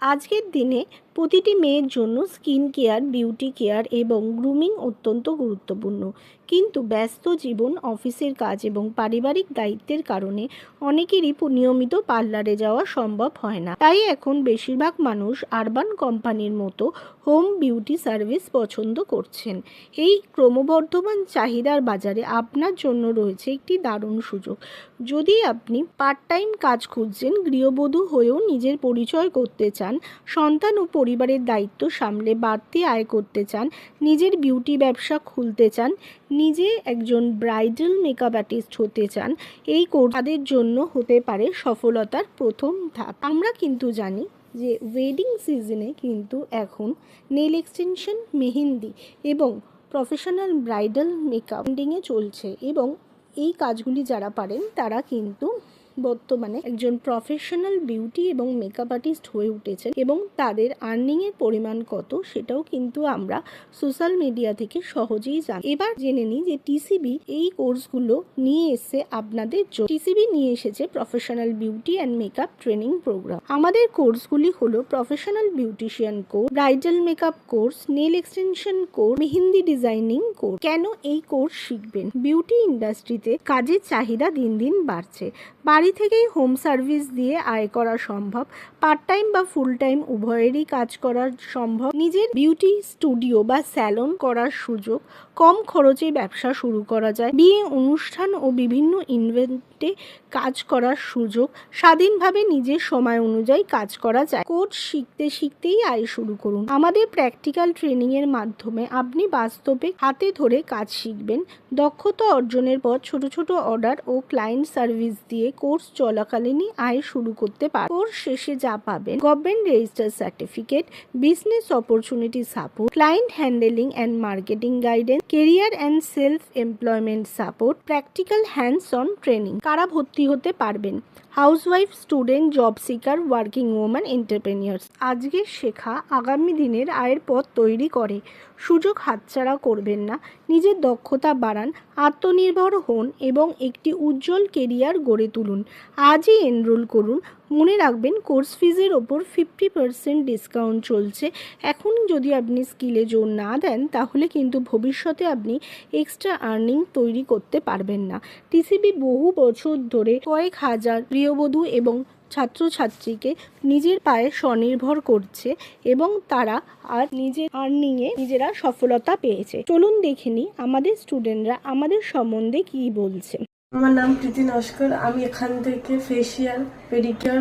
আজকের দিনে প্রতিটি মেয়ের জন্য স্কিন কেয়ার, বিউটি কেয়ার এবং গ্রুমিং অত্যন্ত গুরুত্বপূর্ণ। কিন্তু ব্যস্ত জীবন, অফিসের কাজ এবং পারিবারিক দায়িত্বের কারণে অনেকেরই নিয়মিত পার্লারে যাওয়া সম্ভব হয় না। তাই এখন বেশিরভাগ মানুষ আরবান কোম্পানির মতো হোম বিউটি সার্ভিস পছন্দ করছেন। এই ক্রমবর্ধমান চাহিদার বাজারে আপনার জন্য রয়েছে একটি দারুণ সুযোগ। যদি আপনি পার্ট টাইম কাজ খুঁজছেন, গৃহবধূ হয়েও নিজের পরিচয় করতে চান, সন্তান ও পরিবারের দায়িত্ব সামলে বাড়তি আয় করতে চান, নিজের বিউটি ব্যবসা খুলতে চান, নিজে একজন ব্রাইডাল মেকআপ আর্টিস্ট হতে চান, এই কোর্স তাদের জন্য হতে পারে সফলতার প্রথম ধাপ। আমরা কিন্তু জানি যে ওয়েডিং সিজনে কিন্তু এখন নেল এক্সটেনশন, মেহেন্দি এবং প্রফেশনাল ব্রাইডাল মেকআপ ট্রেন্ডিংয়ে চলছে এবং এই কাজগুলি যারা পারেন তারা কিন্তু বর্তমানে একজন প্রফেশনাল বিউটি এবং মেকআপ আর্টিস্ট হয়ে উঠেছেন এবং তাদের আর্নিংয়ের পরিমাণ কত সেটাও কিন্তু আমরা সোশ্যাল মিডিয়া থেকে সহজেই জানি। এবার জেনে নিই যে টিসিবি এই কোর্সগুলো নিয়ে এসে আপনাদের জন্য। টিসিবি নিয়ে এসেছে professional beauty and makeup training programme. আমাদের কোর্সগুলি হলো professional beautician course, bridal makeup course, nail extension course, mehndi designing course. কেন এই কোর্স শিখবেন? বিউটি ইন্ডাস্ট্রিতে কাজের চাহিদা দিন দিন বাড়ছে। বাড়ি থেকেই হোম সার্ভিস দিয়ে আয় করা সম্ভব, পার্ট টাইম বা ফুল টাইম উভয়েরই কাজ করা সম্ভব, নিজের বিউটি স্টুডিও বা স্যালন করার সুযোগ, কম খরচে ব্যবসা শুরু করা যায়, বিয়ে অনুষ্ঠান ও বিভিন্ন ইভেন্টে কাজ করার সুযোগ, স্বাধীনভাবে নিজের সময় অনুযায়ী কাজ করা যায়। কোর্স শিখতে শিখতেই আয় শুরু করুন। আমাদের প্র্যাকটিক্যাল ট্রেনিংয়ের মাধ্যমে আপনি বাস্তবে হাতে ধরে কাজ শিখবেন। দক্ষতা অর্জনের পর ছোট ছোট অর্ডার ও ক্লায়েন্ট সার্ভিস দিয়ে কোর্স চলাকালীনই আয় শুরু করতে পারেন। কোর্স শেষে যা পাবেন: government register certificate, business opportunity support, client handling and marketing guidance, career and self employment support, practical hands on training. কারা ভর্তি হতে পারবেন? Housewife, student, job seeker, working woman, এন্টারপ্রেনিয়ার্স। আজকের শেখা আগামী দিনের আয়ের পথ তৈরি করে। সুযোগ হাতছাড়া করবেন না। নিজের দক্ষতা বাড়ান, আত্মনির্ভর হন এবং একটি উজ্জ্বল কেরিয়ার গড়ে তুলুন। আজই এনরোল করুন। মনে রাখবেন, কোর্স ফিজের ওপর 50% ডিসকাউন্ট চলছে। এখন যদি আপনি স্কিলে জোর না দেন তাহলে কিন্তু ভবিষ্যতে আপনি এক্সট্রা আর্নিং তৈরি করতে পারবেন না। টিসিবি বহু বছর ধরে কয়েক হাজার গৃহবধূ এবং ছাত্রছাত্রীকে নিজের পায়ে স্বনির্ভর করছে এবং তারা আর নিজের আর্নিংয়ে নিজেরা সফলতা পেয়েছে। চলুন দেখে নিই আমাদের স্টুডেন্টরা আমাদের সম্বন্ধে কি বলছে। আমার নাম প্রীতি নস্কর। আমি এখান থেকে ফেসিয়াল, পেডিকিউর,